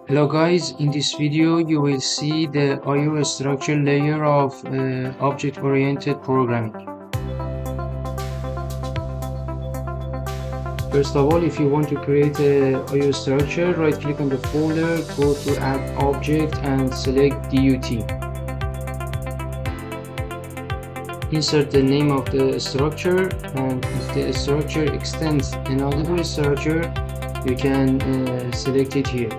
Hello guys, in this video you will see the I/O structure layer of object-oriented programming. First of all, if you want to create a I/O structure, right click on the folder, go to add object and select DUT. Insert the name of the structure, and if the structure extends another structure, you can select it here.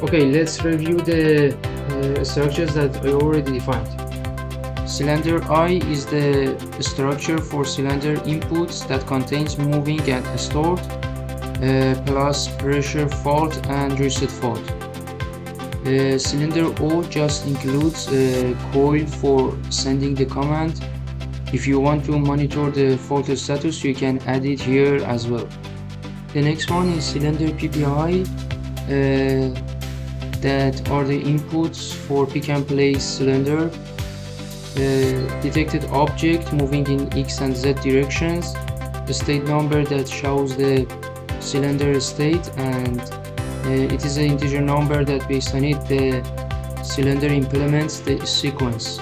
Okay, let's review the structures that I already defined. Cylinder I is the structure for cylinder inputs that contains moving and stored, plus pressure fault and reset fault. Cylinder O just includes a coil for sending the command. If you want to monitor the fault status, you can add it here as well. The next one is cylinder PPI. That are the inputs for pick and place cylinder. Detected object moving in X and Z directions, the state number that shows the cylinder state, and it is an integer number that based on it the cylinder implements the sequence.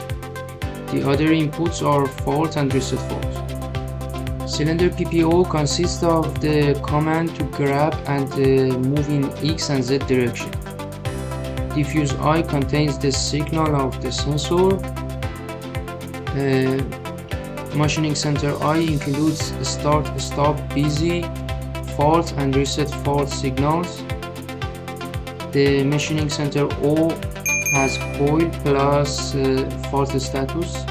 The other inputs are fault and reset fault. Cylinder PPO consists of the command to grab and move in X and Z direction. Diffuse I contains the signal of the sensor. Machining center I includes start, stop, busy, fault and reset fault signals. The machining center O has coil plus fault status.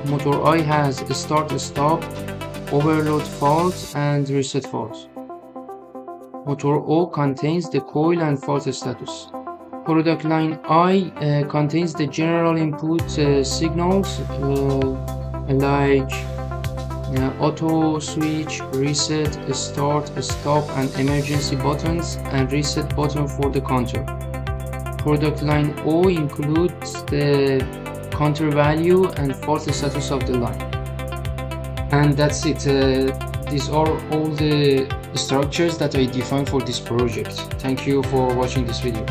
Motor I has start, stop, overload fault and reset fault. Motor O contains the coil and fault status. Product line I contains the general input signals like auto switch, reset, start, stop and emergency buttons, and reset button for the counter. Product line O includes the counter value and fault status of the line. And that's it. These are all the structures that I defined for this project. Thank you for watching this video.